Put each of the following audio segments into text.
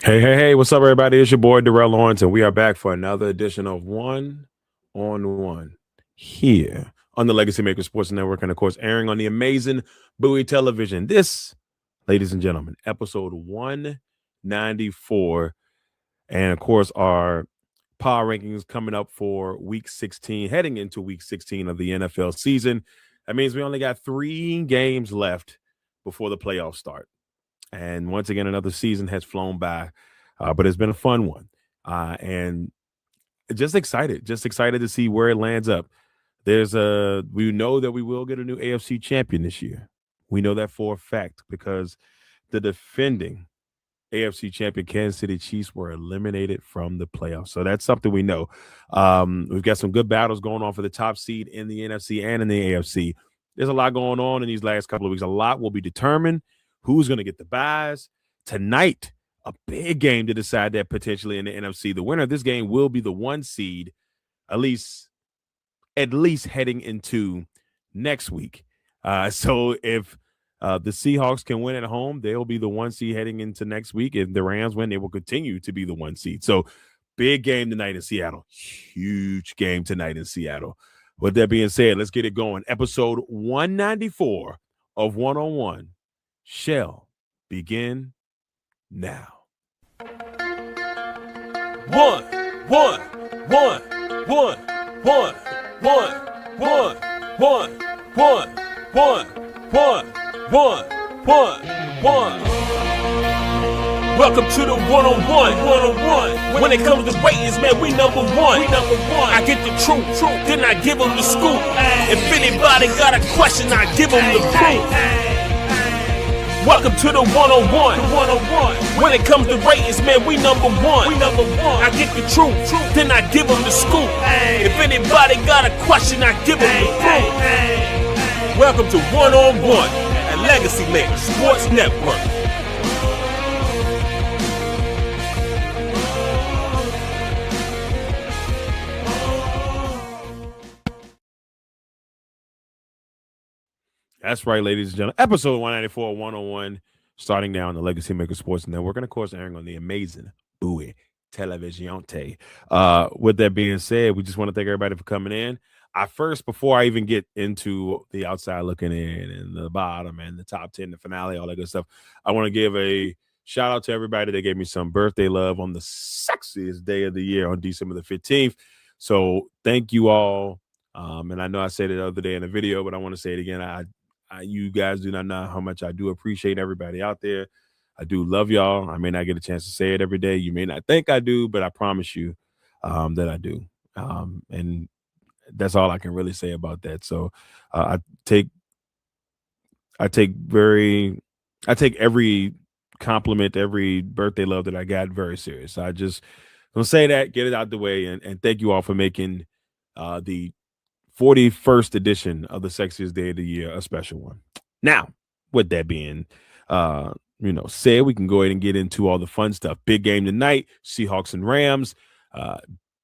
Hey, what's up, everybody? It's your boy, Darrell Owens, and we are back for another edition of One on One here on the Legacy Maker Sports Network, and of course, airing on the amazing Bowie Television. This, ladies and gentlemen, episode 194, and of course, our power rankings coming up for week 16, heading into week 16 of the NFL season. That means we only got 3 games left before the playoffs start. And once again, another season has flown by, but it's been a fun one. And just excited to see where it lands up. We know that we will get a new AFC champion this year. We know that for a fact because the defending AFC champion Kansas City Chiefs were eliminated from the playoffs. So that's something we know. We've got some good battles going on for the top seed in the NFC and in the AFC. There's a lot going on in these last couple of weeks. A lot will be determined. Who's going to get the buys? Tonight, a big game to decide that potentially in the NFC. The winner of this game will be the 1 seed, at least heading into next week. So if the Seahawks can win at home, they'll be the 1 seed heading into next week. If the Rams win, they will continue to be the 1 seed. So big game tonight in Seattle. Huge game tonight in Seattle. With that being said, let's get it going. Episode 194 of One on One shall begin now. One, one, one, one, one, one, one, one, one, one, one, one. Welcome to the one-on-one. When it comes to ratings, man, we number one. I get the truth, then I give them the scoop. If anybody got a question, I give them the proof. Welcome to the one-on-one. When it comes to ratings, man, we number one. I get the truth, then I give them the scoop. If anybody got a question, I give them the proof. Welcome to One-on-One at Legacy Maker Sports Network. That's right, ladies and gentlemen. Episode 194, 101, starting now on the Legacy Maker Sports Network, and of course, airing on the amazing Bowie Television. With that being said, we just want to thank everybody for coming in. Before I even get into the outside looking in and the bottom and the top 10, the finale, all that good stuff, I want to give a shout out to everybody that gave me some birthday love on the sexiest day of the year on December the 15th. So thank you all. And I know I said it the other day in a video, but I want to say it again. You guys do not know how much I do appreciate everybody out there. I do love y'all. I may not get a chance to say it every day. You may not think I do, but I promise you that I do. And that's all I can really say about that. So I take every compliment, every birthday love that I got very serious. So I just gonna say that, get it out the way, and thank you all for making the 41st edition of the sexiest day of the year a special one. Now, with that being said, we can go ahead and get into all the fun stuff. Big game tonight, Seahawks and Rams.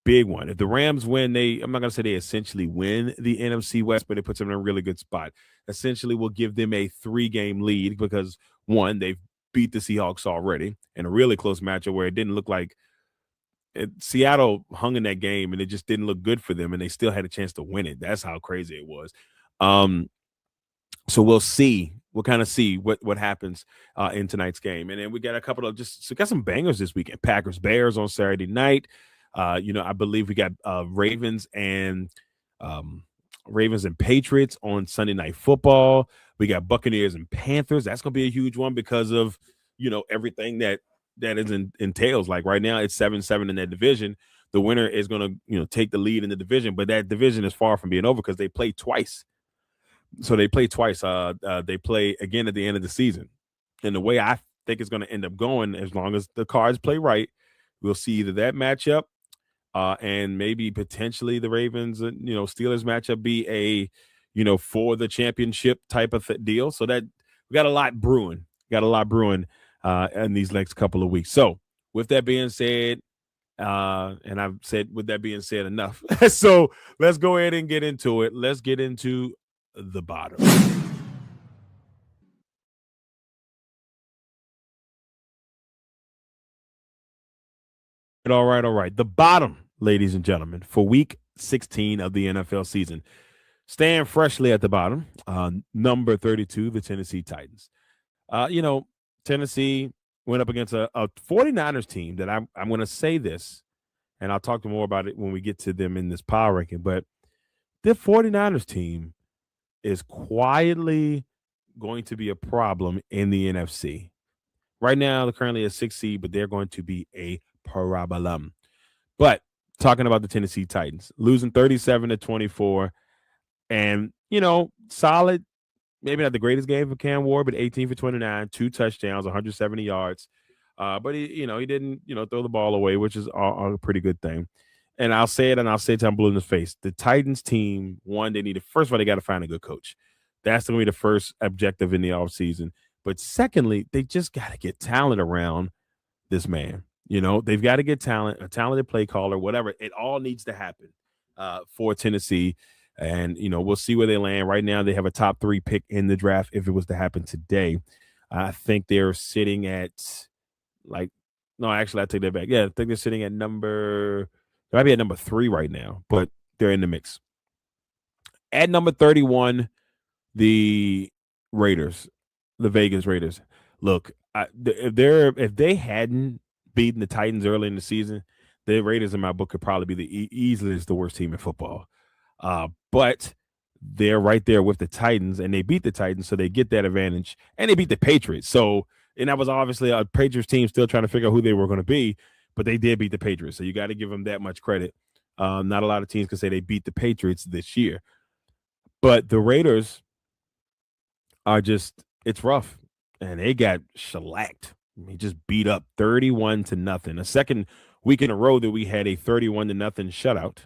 Big one. If the Rams win, I'm not gonna say they essentially win the NFC West, but it puts them in a really good spot. Essentially will give them a 3-game lead because one, they've beat the Seahawks already in a really close matchup where it didn't look like Seattle hung in that game and it just didn't look good for them, and they still had a chance to win it. That's how crazy it was. So we'll see. We'll kind of see what happens in tonight's game. And then we got a couple of got some bangers this weekend. Packers Bears on Saturday night. I believe we got Ravens and Patriots on Sunday Night Football. We got Buccaneers and Panthers. That's gonna be a huge one because of everything that entails. Like right now, it's 7-7 in that division. The winner is going to take the lead in the division, but that division is far from being over because they play twice. So they play twice. They play again at the end of the season, and the way I think it's going to end up going, as long as the cards play right, we'll see either that matchup, and maybe potentially the Ravens, Steelers matchup be a for the championship type of deal. So that we got a lot brewing. In these next couple of weeks. So with that being said, and I've said with that being said enough. So let's go ahead and get into it. Let's get into the bottom. All right. The bottom, ladies and gentlemen, for week 16 of the NFL season. Staying freshly at the bottom, number 32, the Tennessee Titans. You know, Tennessee went up against a 49ers team that I'm going to say this, and I'll talk more about it when we get to them in this power ranking, but the 49ers team is quietly going to be a problem in the NFC. Right now, they're currently a 6 seed, but they're going to be a problem. But talking about the Tennessee Titans, losing 37-24, and solid. Maybe not the greatest game for Cam Ward, but 18 for 29, 2 touchdowns, 170 yards. But he didn't throw the ball away, which is a pretty good thing. And I'll say it, and I'll say it till I'm blue in the face. The Titans team, one, they need to first of all, they got to find a good coach. That's going to be the first objective in the offseason. But secondly, they just got to get talent around this man. They've got to get talent, a talented play caller, whatever. It all needs to happen for Tennessee. And, we'll see where they land. Right now, they have a top 3 pick in the draft if it was to happen today. I think they're sitting at no, actually, I take that back. Yeah, I think they're sitting at they might be at number 3 right now, but they're in the mix. At number 31, the Raiders, the Vegas Raiders. Look, if they hadn't beaten the Titans early in the season, the Raiders in my book could probably be the easily the worst team in football. But they're right there with the Titans, and they beat the Titans, so they get that advantage, and they beat the Patriots. So, and that was obviously a Patriots team still trying to figure out who they were going to be, but they did beat the Patriots. So you got to give them that much credit. Not a lot of teams can say they beat the Patriots this year, but the Raiders are it's rough, and they got shellacked. He just beat up 31-0. A second week in a row that we had a 31-0 shutout.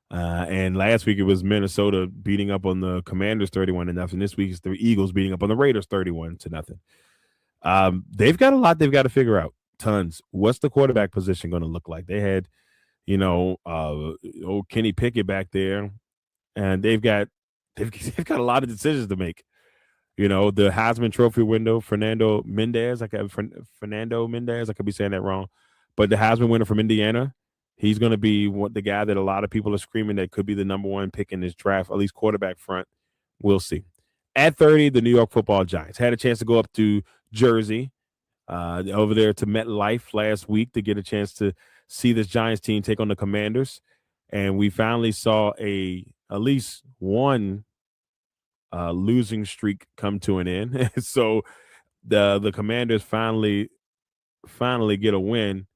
And last week it was Minnesota beating up on the Commanders 31-0. This week it's the Eagles beating up on the Raiders 31-0. They've got a lot they've got to figure out. Tons. What's the quarterback position going to look like? They had, old Kenny Pickett back there, and they've got a lot of decisions to make. The Heisman Trophy window, Fernando Mendez. I could be saying that wrong, but the Heisman winner from Indiana. He's going to be the guy that a lot of people are screaming that could be the number 1 pick in this draft, at least quarterback front. We'll see. At 30, the New York Football Giants had a chance to go up to Jersey, over there to MetLife last week to get a chance to see this Giants team take on the Commanders, and we finally saw at least one losing streak come to an end. So the Commanders finally get a win.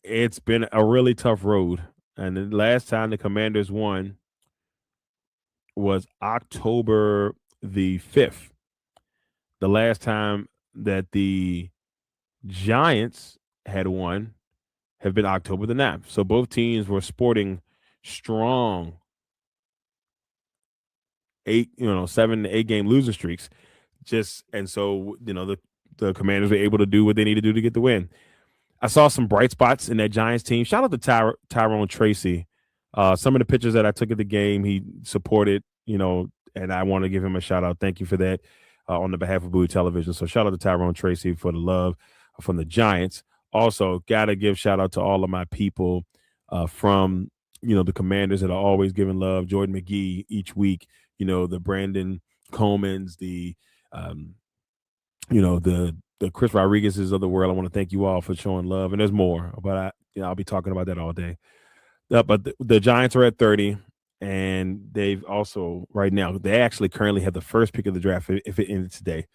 It's been a really tough road. And the last time the Commanders won was October the 5th. The last time that the Giants had won have been October the 9th. So both teams were sporting strong 7 to 8 game losing streaks. And so, the Commanders were able to do what they need to do to get the win. I saw some bright spots in that Giants team. Shout out to Tyrone Tracy. Some of the pictures that I took at the game, he supported, and I want to give him a shout out. Thank you for that on the behalf of Blue Television. So shout out to Tyrone Tracy for the love from the Giants. Also, got to give shout out to all of my people from, the Commanders that are always giving love. Jordan McGee each week, the Brandon Comans, the Chris Rodriguez's of the world. I want to thank you all for showing love, and there's more, but I'll be talking about that all day. But the Giants are at 30, and they've also right now they actually currently have the first pick of the draft if it ended today.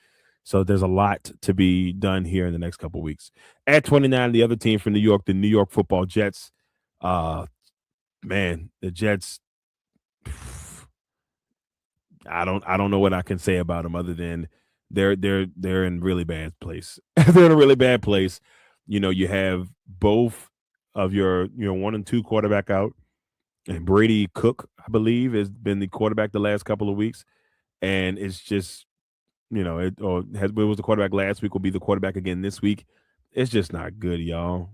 So there's a lot to be done here in the next couple of weeks. At 29, the other team from New York, the New York Football Jets. Man, the Jets. I don't know what I can say about them other than they're in really bad place. They're in a really bad place. You have both of your 1 and 2 quarterback out, and Brady Cook, I believe, has been the quarterback the last couple of weeks, and it's just it was the quarterback last week, will be the quarterback again this week. It's just not good, y'all.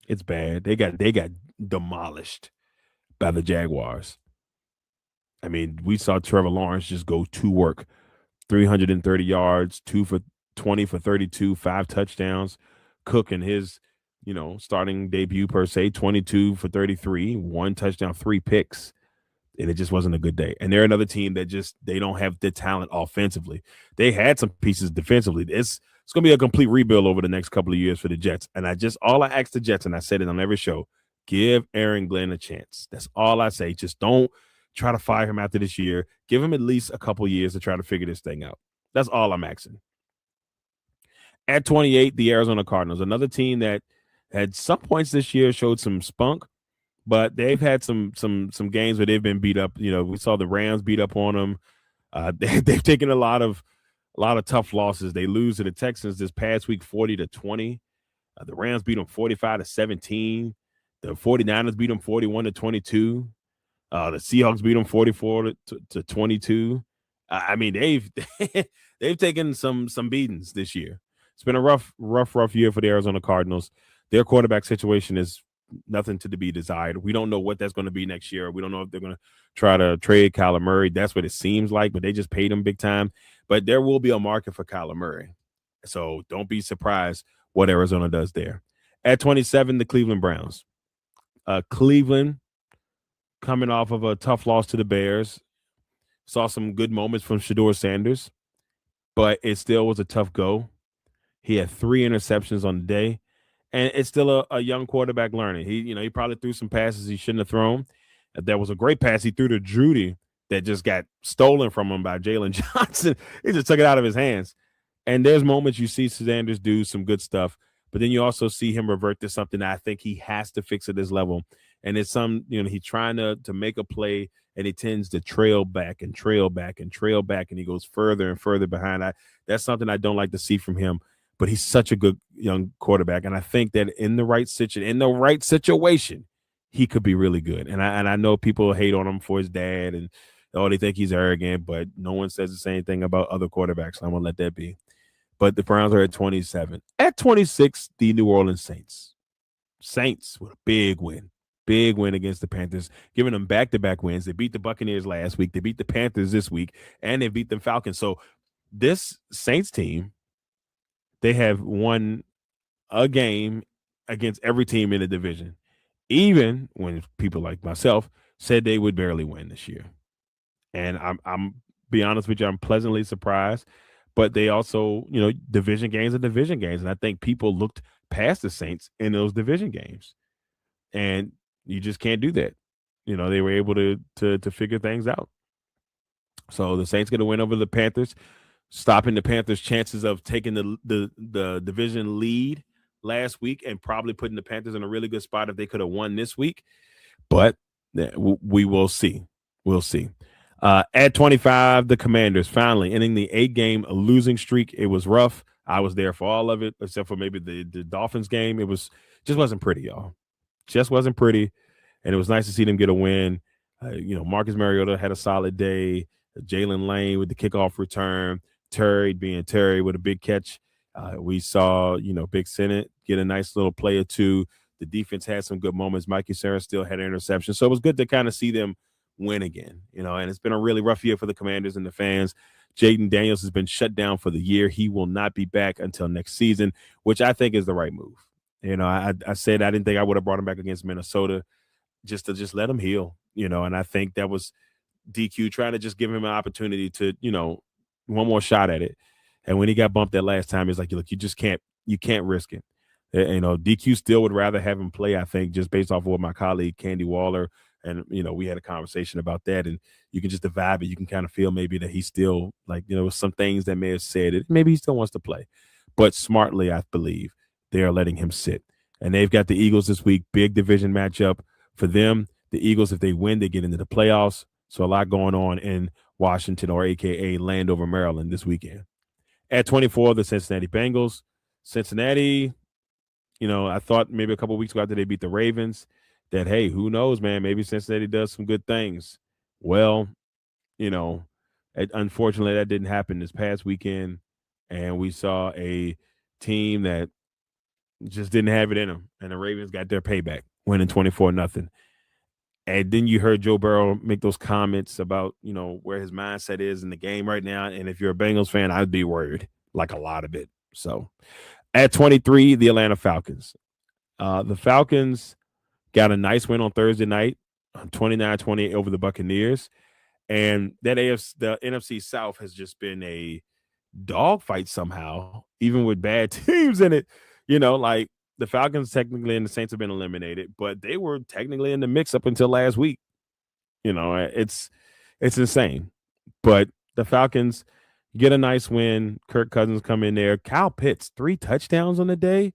It's bad. They got demolished by the Jaguars. I mean, we saw Trevor Lawrence just go to work. 330 yards, 2 for 20 for 32, 5 touchdowns. Cook in his, starting debut per se, 22 for 33, one touchdown, three picks, and it just wasn't a good day. And they're another team that they don't have the talent offensively. They had some pieces defensively. It's going to be a complete rebuild over the next couple of years for the Jets. And all I asked the Jets, and I said it on every show, give Aaron Glenn a chance. That's all I say. Just don't try to fire him after this year. Give him at least a couple years to try to figure this thing out. That's all I'm asking. At 28, the Arizona Cardinals, another team that at some points this year showed some spunk, but they've had some games where they've been beat up. We saw the Rams beat up on them. They've taken a lot of tough losses. They lose to the Texans this past week, 40-20. The Rams beat them 45-17. The 49ers beat them 41-22. The Seahawks beat them 44-22. I mean, they've taken some beatings this year. It's been a rough year for the Arizona Cardinals. Their quarterback situation is nothing to be desired. We don't know what that's going to be next year. We don't know if they're going to try to trade Kyler Murray. That's what it seems like, but they just paid him big time. But there will be a market for Kyler Murray. So don't be surprised what Arizona does there. At 27, the Cleveland Browns. Cleveland coming off of a tough loss to the Bears. Saw some good moments from Shedeur Sanders, but it still was a tough go. He had 3 interceptions on the day, and it's still a young quarterback learning. He probably threw some passes he shouldn't have thrown. That was a great pass he threw to Judy that just got stolen from him by Jalen Johnson. He just took it out of his hands. And there's moments you see Sanders do some good stuff, but then you also see him revert to something that I think he has to fix at this level. And it's he's trying to make a play, and he tends to trail back, and he goes further and further behind. That's something I don't like to see from him. But he's such a good young quarterback, and I think that in the right situation, he could be really good. And I know people hate on him for his dad, and they think he's arrogant, but no one says the same thing about other quarterbacks. So I'm gonna let that be. But the Browns are at 27. At 26, the New Orleans Saints. Saints with a big win against the Panthers, giving them back-to-back wins. They beat the Buccaneers last week. They beat the Panthers this week, and they beat the Falcons. So this Saints team, they have won a game against every team in the division, even when people like myself said they would barely win this year. And I'm be honest with you, I'm pleasantly surprised. But they also, division games are division games. And I think people looked past the Saints in those division games. And you just can't do that. They were able to figure things out. So the Saints get a win over the Panthers, stopping the Panthers' chances of taking the division lead last week and probably putting the Panthers in a really good spot if they could have won this week. But we will see. We'll see. At 25, the Commanders finally ending the 8-game losing streak. It was rough. I was there for all of it, except for maybe the Dolphins game. It just wasn't pretty, y'all. Just wasn't pretty. And it was nice to see them get a win. Marcus Mariota had a solid day. Jalen Lane with the kickoff return. Terry being Terry with a big catch. We saw, Big Senate get a nice little play or two. The defense had some good moments. Mikey Sarah still had an interception. So it was good to kind of see them win again, and it's been a really rough year for the Commanders and the fans. Jaden Daniels has been shut down for the year. He will not be back until next season, which I think is the right move. I said I didn't think I would have brought him back against Minnesota just to let him heal, and I think that was DQ trying to just give him an opportunity to, one more shot at it. And when he got bumped that last time, he's like, look, you can't risk it. DQ still would rather have him play, I think, just based off of what my colleague Candy Waller and we had a conversation about that, and you can just the vibe it. You can kind of feel maybe that he's still some things that may have said it. Maybe he still wants to play, but smartly, I believe they are letting him sit. And they've got the Eagles this week, big division matchup for them. The Eagles, if they win, they get into the playoffs. So a lot going on in Washington, or AKA Landover, Maryland, this weekend. At 24, the Cincinnati Bengals. Cincinnati, I thought maybe a couple of weeks ago after they beat the Ravens that, hey, who knows, man, maybe Cincinnati does some good things. Well, unfortunately, that didn't happen this past weekend, and we saw a team that just didn't have it in them, and the Ravens got their payback, winning 24-0. And then you heard Joe Burrow make those comments about, where his mindset is in the game right now. And if you're a Bengals fan, I'd be worried, like a lot of it. So At 23, the Atlanta Falcons. The Falcons got a nice win on Thursday night, 29-28 over the Buccaneers. And the NFC South has just been a dogfight somehow, even with bad teams in it. Like the Falcons technically and the Saints have been eliminated, but they were technically in the mix up until last week. It's insane. But the Falcons get a nice win. Kirk Cousins come in there. Kyle Pitts, 3 touchdowns on the day.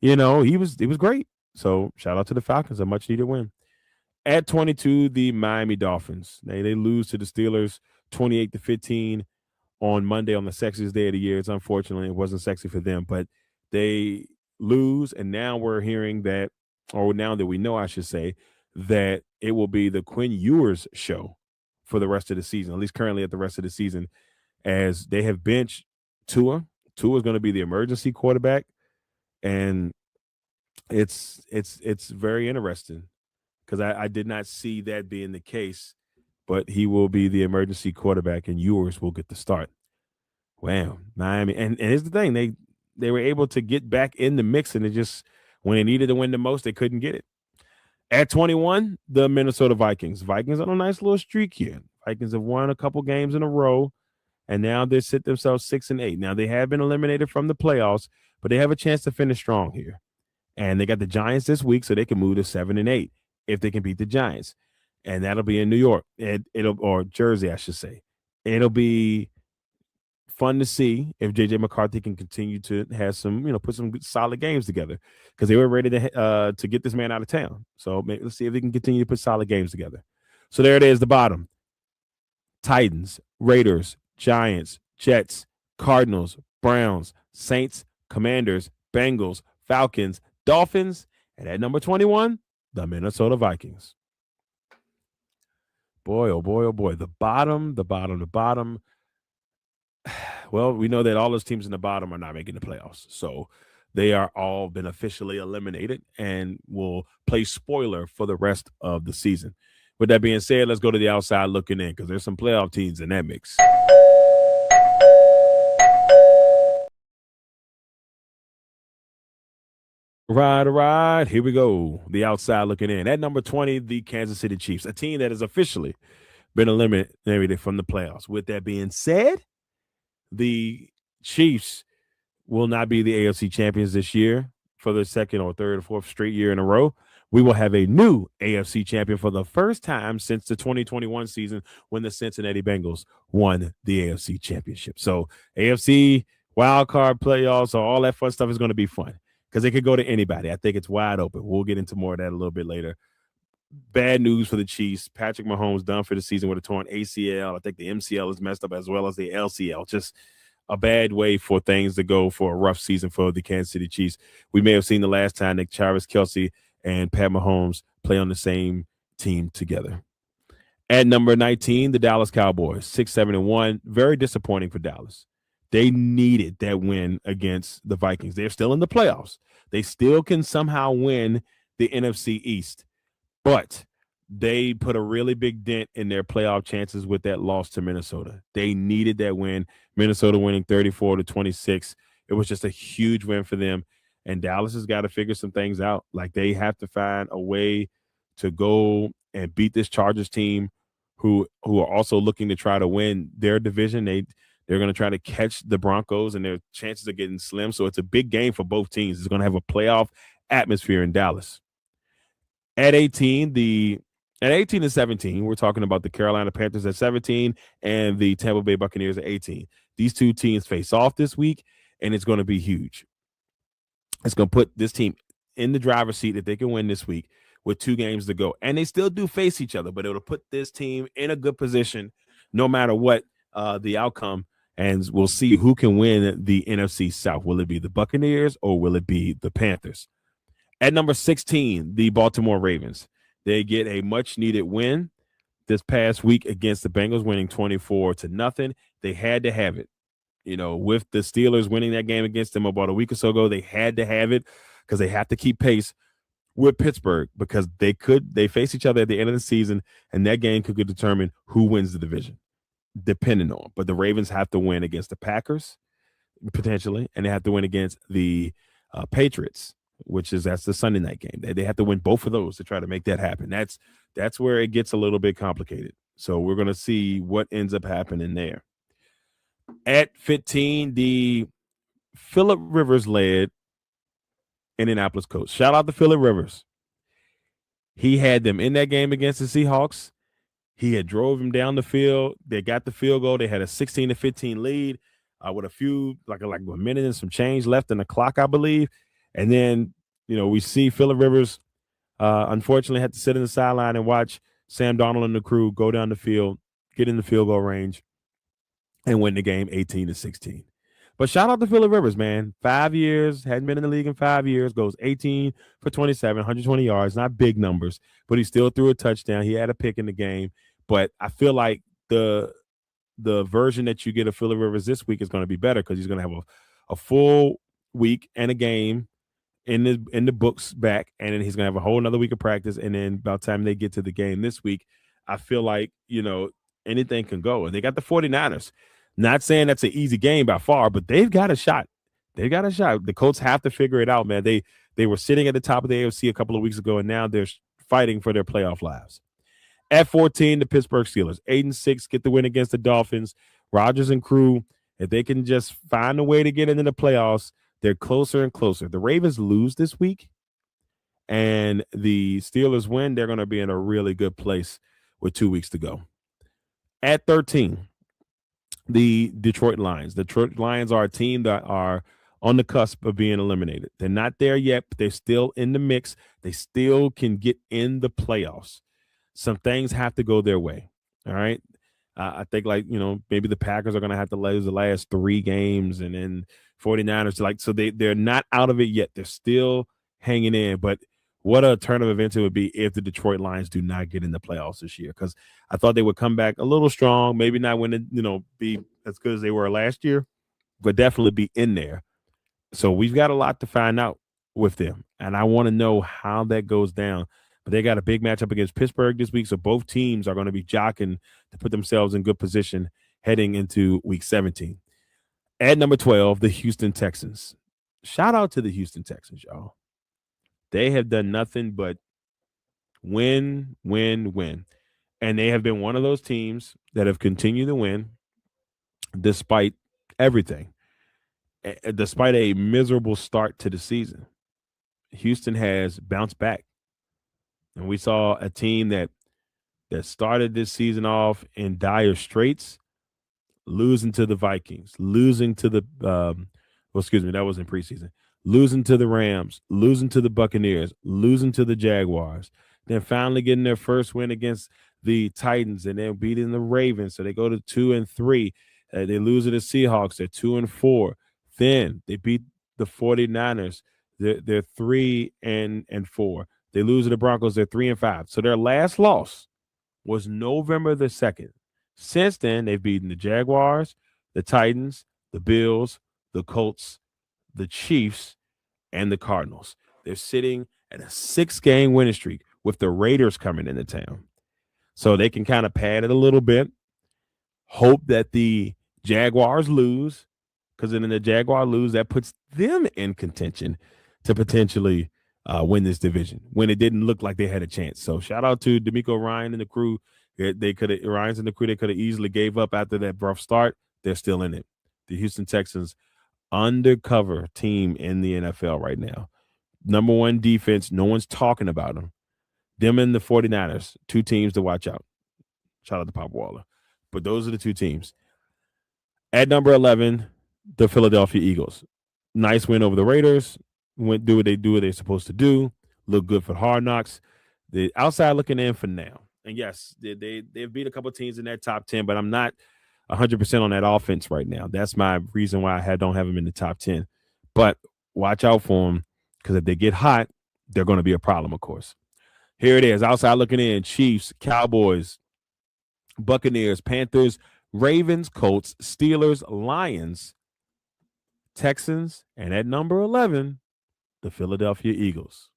He was great. So shout out to the Falcons, a much needed win. At 22, the Miami Dolphins. They lose to the Steelers 28-15 on Monday on the sexiest day of the year. It's unfortunately it wasn't sexy for them, but they lose, and now we're hearing that, or now that we know, I should say, that it will be the Quinn Ewers show for the rest of the season, at least currently at the rest of the season, as they have benched Tua. Tua is going to be the emergency quarterback, and it's very interesting because I did not see that being the case, but he will be the emergency quarterback, and Ewers will get the start. Wow, Miami, and here's the thing: they were able to get back in the mix, and it just when they needed to win the most, they couldn't get it. At 21, the Minnesota Vikings. Vikings on a nice little streak here. Vikings have won a couple games in a row, and now they sit themselves 6-8. Now they have been eliminated from the playoffs, but they have a chance to finish strong here. And they got the Giants this week, so they can move to 7-8 if they can beat the Giants, and that'll be in New York. Or Jersey, I should say. It'll be fun to see if JJ McCarthy can continue to have some, put some good, solid games together because they were ready to get this man out of town. So let's see if they can continue to put solid games together. So there it is, the bottom: Titans, Raiders, Giants, Jets, Cardinals, Browns, Saints, Commanders, Bengals, Falcons, Dolphins, and at number 21, the Minnesota Vikings. Boy, oh boy, oh boy. The bottom. Well, we know that all those teams in the bottom are not making the playoffs. So they are all been officially eliminated and will play spoiler for the rest of the season. With that being said, let's go to the outside looking in because there's some playoff teams in that mix. Right. Here we go. The outside looking in. At number 20, the Kansas City Chiefs, a team that has officially been eliminated from the playoffs. With that being said, the Chiefs will not be the AFC champions this year for the second or third or fourth straight year in a row. We will have a new AFC champion for the first time since the 2021 season when the Cincinnati Bengals won the AFC championship. So AFC wild card playoffs, so all that fun stuff is going to be fun because it could go to anybody. I think it's wide open. We'll get into more of that a little bit later. Bad news for the Chiefs. Patrick Mahomes done for the season with a torn ACL. I think the MCL is messed up as well as the LCL. Just a bad way for things to go for a rough season for the Kansas City Chiefs. We may have seen the last time that Travis Kelce and Pat Mahomes play on the same team together. At number 19, the Dallas Cowboys, 6-7-1. Very disappointing for Dallas. They needed that win against the Vikings. They're still in the playoffs. They still can somehow win the NFC East. But they put a really big dent in their playoff chances with that loss to Minnesota. They needed that win. Minnesota winning 34-26. It was just a huge win for them. And Dallas has got to figure some things out. Like they have to find a way to go and beat this Chargers team who are also looking to try to win their division. They're going to try to catch the Broncos, and their chances are getting slim. So it's a big game for both teams. It's going to have a playoff atmosphere in Dallas. At 18 and 17, we're talking about the Carolina Panthers at 17 and the Tampa Bay Buccaneers at 18. These two teams face off this week, and it's going to be huge. It's going to put this team in the driver's seat if they can win this week with 2 games to go. And they still do face each other, but it'll put this team in a good position no matter what the outcome, and we'll see who can win the NFC South. Will it be the Buccaneers or will it be the Panthers? At number 16, the Baltimore Ravens. They get a much-needed win this past week against the Bengals, winning 24-0. They had to have it. With the Steelers winning that game against them about a week or so ago, they had to have it because they have to keep pace with Pittsburgh because they face each other at the end of the season, and that game could determine who wins the division, depending on. But the Ravens have to win against the Packers, potentially, and they have to win against the Patriots, that's the Sunday night game. They have to win both of those to try to make that happen. That's where it gets a little bit complicated. So we're going to see what ends up happening there. At 15, the Phillip Rivers led Indianapolis Colts. Shout out to Phillip Rivers. He had them in that game against the Seahawks. He had drove him down the field. They got the field goal. They had a 16-15 lead with a few, like a minute and some change left in the clock, I believe. And then, we see Phillip Rivers unfortunately had to sit in the sideline and watch Sam Darnold and the crew go down the field, get in the field goal range, and win the game 18-16. But shout out to Phillip Rivers, man. 5 years, hadn't been in the league in 5 years, goes 18 for 27, 120 yards, not big numbers, but he still threw a touchdown. He had a pick in the game. But I feel like the version that you get of Phillip Rivers this week is going to be better because he's going to have a full week and a game in the books back, and then he's going to have a whole another week of practice. And then by the time they get to the game this week, I feel like, anything can go. And they got the 49ers. Not saying that's an easy game by far, but they've got a shot. They've got a shot. The Colts have to figure it out, man. They were sitting at the top of the AFC a couple of weeks ago, and now they're fighting for their playoff lives. At 14, the Pittsburgh Steelers, 8-6, get the win against the Dolphins. Rodgers and crew, if they can just find a way to get into the playoffs, they're closer and closer. The Ravens lose this week, and the Steelers win. They're going to be in a really good place with 2 weeks to go. At 13, the Detroit Lions. The Detroit Lions are a team that are on the cusp of being eliminated. They're not there yet, but they're still in the mix. They still can get in the playoffs. Some things have to go their way. All right. I think maybe the Packers are going to have to lose the last 3 games, and then 49ers so they're not out of it yet. They're still hanging in, but what a turn of events it would be if the Detroit Lions do not get in the playoffs this year, because I thought they would come back a little strong, maybe not win it, be as good as they were last year, but definitely be in there. So we've got a lot to find out with them, and I want to know how that goes down. But they got a big matchup against Pittsburgh this week, so both teams are going to be jockeying to put themselves in good position heading into Week 17. At number 12, the Houston Texans. Shout out to the Houston Texans, y'all. They have done nothing but win, win, win. And they have been one of those teams that have continued to win despite everything, despite a miserable start to the season. Houston has bounced back. And we saw a team that started this season off in dire straits, losing to the Vikings, losing to the that was in preseason, losing to the Rams, losing to the Buccaneers, losing to the Jaguars, then finally getting their first win against the Titans, and then beating the Ravens. So they go to 2-3. They lose to the Seahawks. They're 2-4. Then they beat the 49ers. They're 3-4. They lose to the Broncos. They're 3-5. So their last loss was November the 2nd. Since then, they've beaten the Jaguars, the Titans, the Bills, the Colts, the Chiefs, and the Cardinals. They're sitting at a 6-game winning streak with the Raiders coming into town. So they can kind of pad it a little bit, hope that the Jaguars lose, because then the Jaguars lose, that puts them in contention to potentially win this division when it didn't look like they had a chance. So shout out to D'Amico Ryan and the crew. Ryan's and the crew, they could have easily gave up after that rough start. They're still in it. The Houston Texans, undercover team in the NFL right now. Number 1 defense. No one's talking about them. Them and the 49ers, 2 teams to watch out. Shout out to Pop Waller. But those are the 2 teams. At number 11, the Philadelphia Eagles. Nice win over the Raiders. Do what they're supposed to do. Look good for Hard Knocks. The outside looking in for now. And yes, they've beat a couple teams in that top 10, but I'm not 100% on that offense right now. That's my reason why I don't have them in the top 10. But watch out for them, because if they get hot, they're going to be a problem, of course. Here it is. Outside looking in. Chiefs, Cowboys, Buccaneers, Panthers, Ravens, Colts, Steelers, Lions, Texans, and at number 11, the Philadelphia Eagles.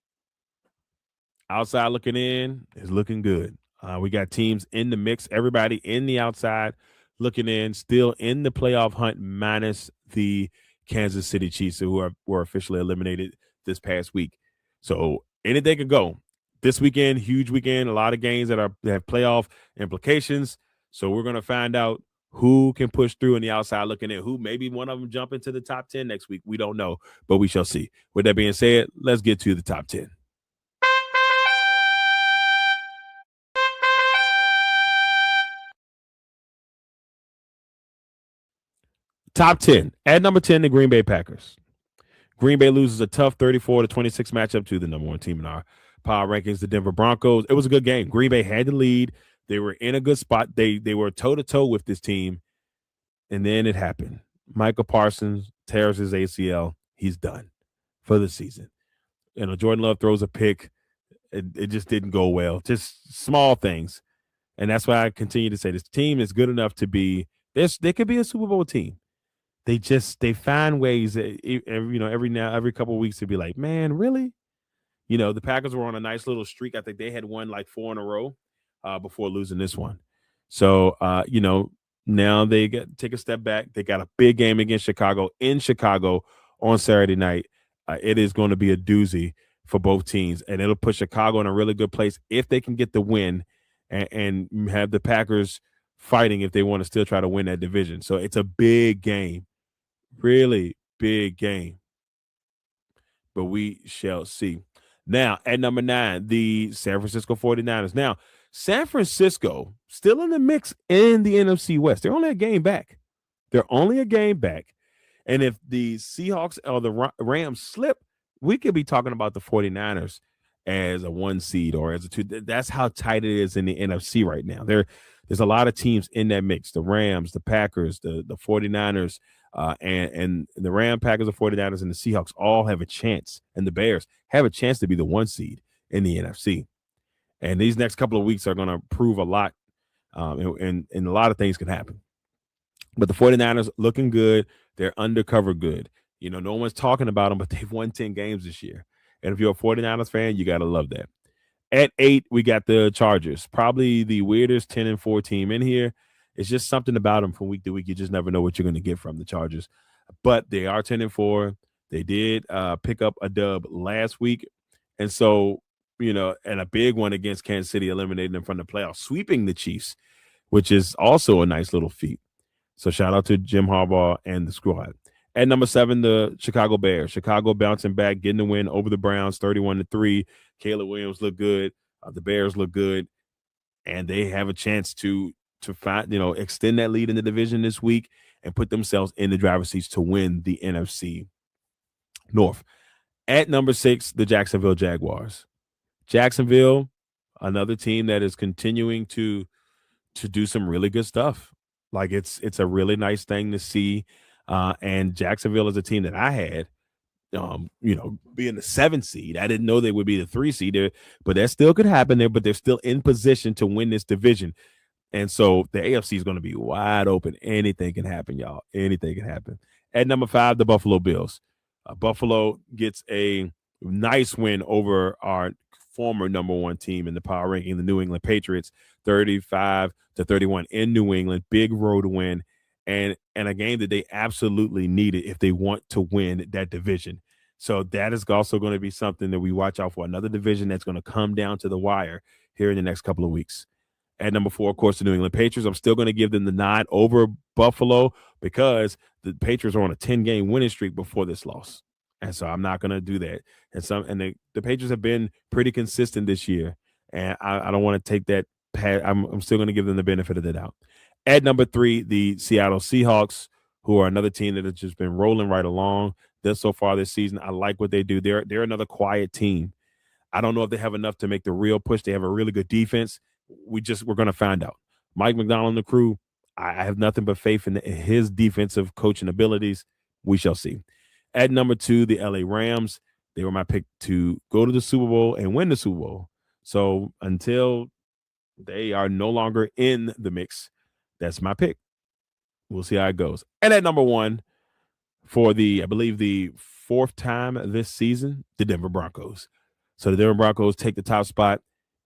Outside looking in is looking good. We got teams in the mix. Everybody in the outside looking in, still in the playoff hunt, minus the Kansas City Chiefs, who were officially eliminated this past week. So anything could go. This weekend, huge weekend, a lot of games that have playoff implications. So we're going to find out who can push through in the outside looking in, who maybe one of them jump into the top 10 next week. We don't know, but we shall see. With that being said, let's get to the top 10. Top 10. At number 10, the Green Bay Packers. Green Bay loses a tough 34-26 matchup to the number one team in our power rankings, the Denver Broncos. It was a good game. Green Bay had the lead. They were in a good spot. They were toe-to-toe with this team, and then it happened. Michael Parsons tears his ACL. He's done for the season. Jordan Love throws a pick. It just didn't go well. Just small things. And that's why I continue to say this team is good enough to be this. They could be a Super Bowl team. They find ways every couple of weeks to be like, man, really? The Packers were on a nice little streak. I think they had won like 4 in a row before losing this one. So now they take a step back. They got a big game against Chicago in Chicago on Saturday night. It is going to be a doozy for both teams, and it'll put Chicago in a really good place if they can get the win and have the Packers fighting if they want to still try to win that division. So it's a big game. Really big game. But we shall see. Now, at number 9, the San Francisco 49ers. Now, San Francisco still in the mix in the NFC West. They're only a game back. And if the Seahawks or the Rams slip, we could be talking about the 49ers as a 1 seed or as a 2. That's how tight it is in the NFC right now. There's a lot of teams in that mix. The Rams, the Packers, the 49ers, and the Rams, Packers, the 49ers, and the Seahawks all have a chance, and the Bears have a chance to be the 1 seed in the NFC. And these next couple of weeks are going to prove a lot, and a lot of things can happen. But the 49ers looking good. They're undercover good. No one's talking about them, but they've won 10 games this year. And if you're a 49ers fan, you got to love that. At 8, we got the Chargers, probably the weirdest 10-4 team in here. It's just something about them from week to week. You just never know what you're going to get from the Chargers. But they are 10-4. They did pick up a dub last week. And so, and a big one against Kansas City, eliminating them from the playoffs, sweeping the Chiefs, which is also a nice little feat. So shout out to Jim Harbaugh and the squad. At number 7, the Chicago Bears. Chicago bouncing back, getting the win over the Browns, 31-3. Caleb Williams look good. The Bears look good. And they have a chance to find, extend that lead in the division this week and put themselves in the driver's seats to win the NFC North. At number 6, the Jacksonville Jaguars. Jacksonville, another team that is continuing to do some really good stuff. Like it's a really nice thing to see. And Jacksonville is a team that I had, being the 7th seed. I didn't know they would be the 3 seed there, but that still could happen there. But they're still in position to win this division. And so the AFC is going to be wide open. Anything can happen, y'all. Anything can happen. At number 5, the Buffalo Bills. Buffalo gets a nice win over our former number 1 team in the power ranking, the New England Patriots, 35-31 in New England. Big road win. And a game that they absolutely needed if they want to win that division. So that is also going to be something that we watch out for. Another division that's going to come down to the wire here in the next couple of weeks. At number 4, of course, the New England Patriots. I'm still going to give them the nod over Buffalo because the Patriots are on a 10-game winning streak before this loss. And so I'm not going to do that. And the Patriots have been pretty consistent this year. And I don't want to take that. I'm still going to give them the benefit of the doubt. At number 3, the Seattle Seahawks, who are another team that has just been rolling right along so far this season. I like what they do. They're another quiet team. I don't know if they have enough to make the real push. They have a really good defense. We're going to find out. Mike McDonald and the crew, I have nothing but faith in his defensive coaching abilities. We shall see. At number 2, the LA Rams. They were my pick to go to the Super Bowl and win the Super Bowl. So until they are no longer in the mix, that's my pick. We'll see how it goes. And at number 1, for I believe the 4th time this season, the Denver Broncos. So the Denver Broncos take the top spot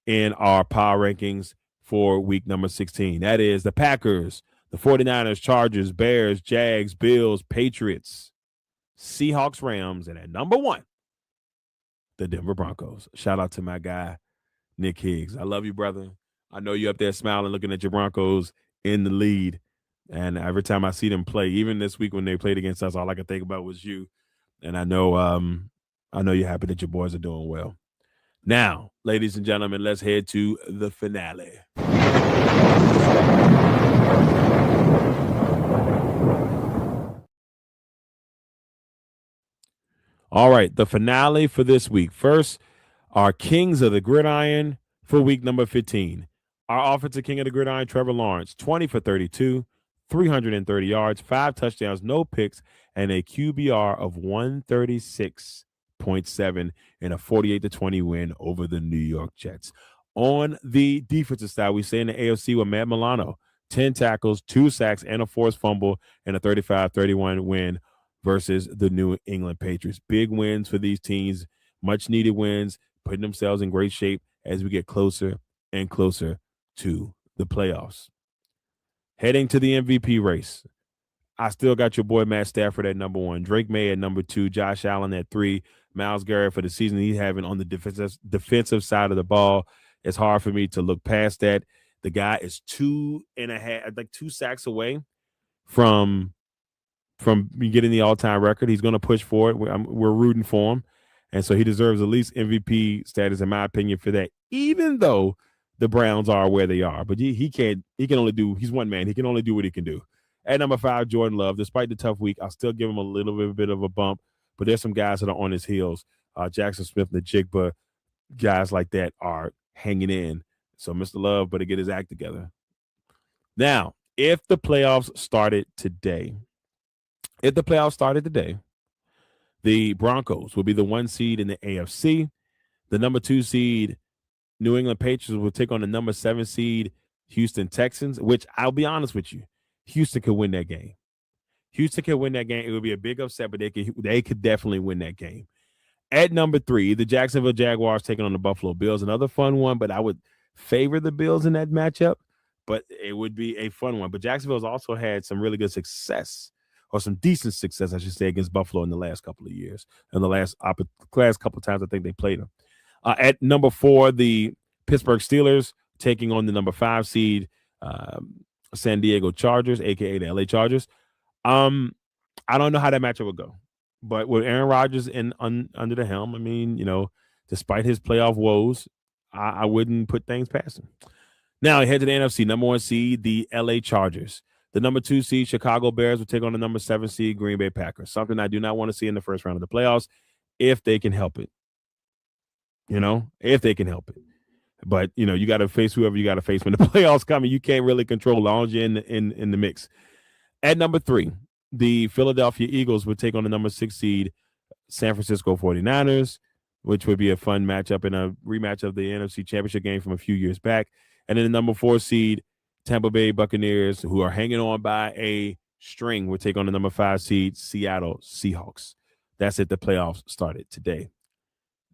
in our power rankings for week number 16. That is the Packers, the 49ers, Chargers, Bears, Jags, Bills, Patriots. Seahawks, Rams, and at number 1, the Denver Broncos. Shout out to my guy, Nick Higgs. I love you, brother. I know you up there smiling, looking at your Broncos in the lead. And every time I see them play, even this week when they played against us, all I could think about was you. And I know you're happy that your boys are doing well. Now, ladies and gentlemen, let's head to the finale. All right, the finale for this week. First, our Kings of the Gridiron for week number 15. Our offensive king of the gridiron, Trevor Lawrence, 20 for 32, 330 yards, 5 touchdowns, no picks, and a QBR of 136.7 in a 48-20 win over the New York Jets. On the defensive side, we say in the AFC with Matt Milano, 10 tackles, 2 sacks, and a forced fumble in a 35-31 win versus the New England Patriots. Big wins for these teams, much needed wins, putting themselves in great shape as we get closer and closer to the playoffs. Heading to the MVP race, I still got your boy Matt Stafford at number 1, Drake May at number 2, Josh Allen at 3, Myles Garrett for the season he's having on the defensive side of the ball. It's hard for me to look past that. The guy is 2 sacks away from getting the all-time record. He's going to push for it. We're rooting for him. And so he deserves at least MVP status, in my opinion, for that, even though the Browns are where they are. But he's one man. He can only do what he can do. At number 5, Jordan Love. Despite the tough week, I'll still give him a little bit of a bump. But there's some guys that are on his heels. Jackson Smith and the Jigba, guys like that are hanging in. So Mr. Love better get his act together. Now, if the playoffs started today, the Broncos will be the 1 seed in the AFC. The number 2 seed, New England Patriots, will take on the number 7 seed, Houston Texans, which I'll be honest with you, Houston could win that game. It would be a big upset, but they could definitely win that game. At number 3, the Jacksonville Jaguars taking on the Buffalo Bills. Another fun one, but I would favor the Bills in that matchup, but it would be a fun one. But Jacksonville's also had some really good success, or some decent success, I should say, against Buffalo in the last couple of years. And the last couple of times I think they played them. At number 4, the Pittsburgh Steelers taking on the number 5 seed San Diego Chargers, a.k.a. the LA Chargers. I don't know how that matchup would go. But with Aaron Rodgers under the helm, I mean, despite his playoff woes, I wouldn't put things past him. Now, head to the NFC, number 1 seed, the LA Chargers. The number 2 seed, Chicago Bears, will take on the number 7 seed, Green Bay Packers. Something I do not want to see in the first round of the playoffs, if they can help it. If they can help it. But, you got to face whoever you got to face when the playoffs come. You can't really control as long as you're in the mix. At number 3, the Philadelphia Eagles would take on the number 6 seed, San Francisco 49ers, which would be a fun matchup and a rematch of the NFC Championship game from a few years back. And then the number 4 seed, Tampa Bay Buccaneers, who are hanging on by a string, will take on the number 5 seed, Seattle Seahawks. That's it. The playoffs started today.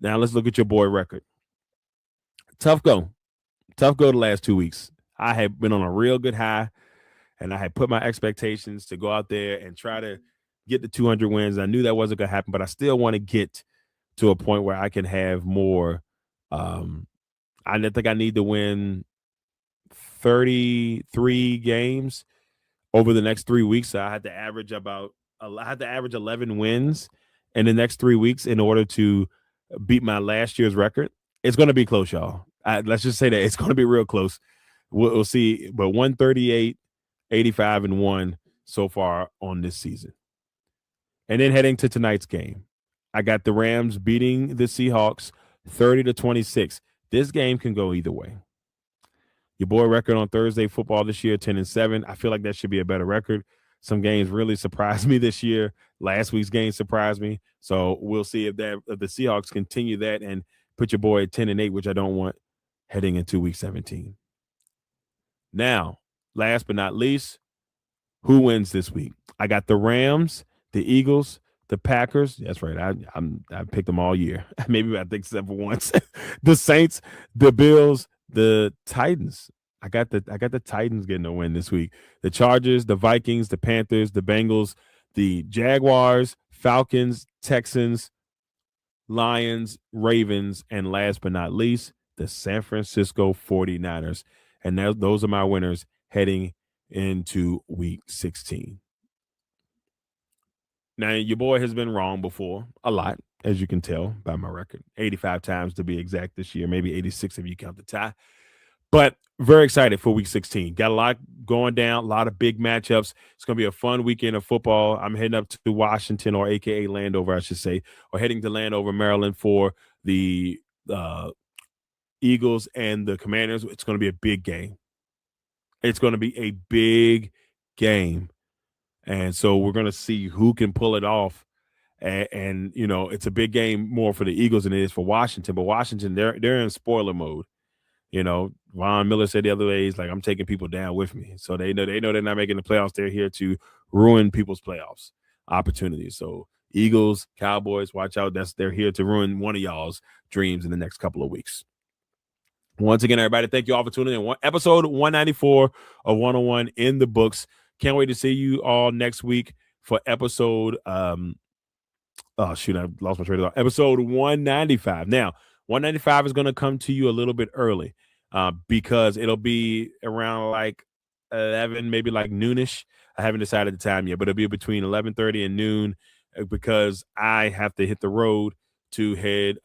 Now let's look at your boy record. Tough go the last 2 weeks. I had been on a real good high, and I had put my expectations to go out there and try to get the 200 wins. I knew that wasn't going to happen, but I still want to get to a point where I can have more. I think I need to win 33 games over the next 3 weeks. So I had to average 11 wins in the next 3 weeks in order to beat my last year's record. It's going to be close, y'all. Let's just say that it's going to be real close. We'll see. But 138, 85, and 1 so far on this season. And then heading to tonight's game, I got the Rams beating the Seahawks 30-26. This game can go either way. Your boy record on Thursday football this year, 10-7. I feel like that should be a better record. Some games really surprised me this year. Last week's game surprised me. So we'll see if the Seahawks continue that and put your boy at 10-8, which I don't want heading into week 17. Now, last but not least, who wins this week? I got the Rams, the Eagles, the Packers. That's right. I picked them all year. Maybe I think except for once. The Saints, the Bills, the Titans. I got the Titans getting a win this week. The Chargers, the Vikings, the Panthers, the Bengals, the Jaguars, Falcons, Texans, Lions, Ravens, and last but not least, the San Francisco 49ers. And those are my winners heading into week 16. Now, your boy has been wrong before, a lot, as you can tell by my record. 85 times to be exact this year, maybe 86 if you count the tie. But very excited for week 16. Got a lot going down, a lot of big matchups. It's going to be a fun weekend of football. I'm heading up to Washington, or AKA Landover, I should say, or heading to Landover, Maryland for the Eagles and the Commanders. It's going to be a big game. It's going to be a big game. And so we're going to see who can pull it off. And you know, it's a big game more for the Eagles than it is for Washington. But Washington, they're in spoiler mode. You know, Von Miller said the other day, he's like, I'm taking people down with me. So they know they're not making the playoffs. They're here to ruin people's playoffs opportunities. So Eagles, Cowboys, watch out. They're here to ruin one of y'all's dreams in the next couple of weeks. Once again, everybody, thank you all for tuning in. Episode 194 of 101 in the books. Can't wait to see you all next week for episode oh shoot, I lost my train of thought. Episode 195. Now, 195 is going to come to you a little bit early because it'll be around like 11, maybe like noonish. I haven't decided the time yet, but it'll be between 11:30 and noon because I have to hit the road to head.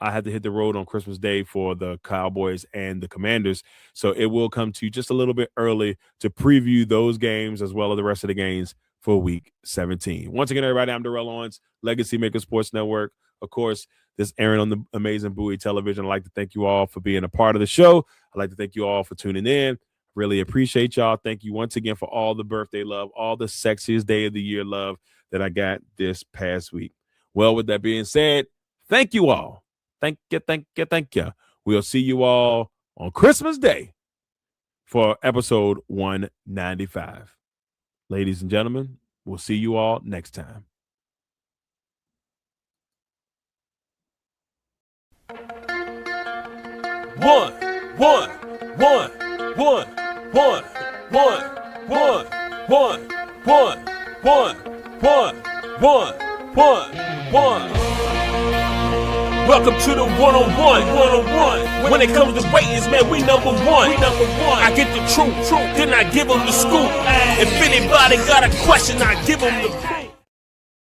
I had to hit the road on Christmas Day for the Cowboys and the Commanders. So it will come to you just a little bit early to preview those games as well as the rest of the games for week 17. Once again, everybody, I'm Darrell Owens, Legacy Maker Sports Network. Of course, this airing on the amazing Bowie Television. I'd like to thank you all for being a part of the show. I'd like to thank you all for tuning in. Really appreciate y'all. Thank you once again for all the birthday love, all the sexiest day of the year love that I got this past week. Well, with that being said, thank you all. Thank you. We'll see you all on Christmas Day for episode 195. Ladies and gentlemen, we'll see you all next time. Welcome to the 101. When it comes to ratings, man, we number one. I get the truth, then I give them the scoop. If anybody got a question, I give them the proof.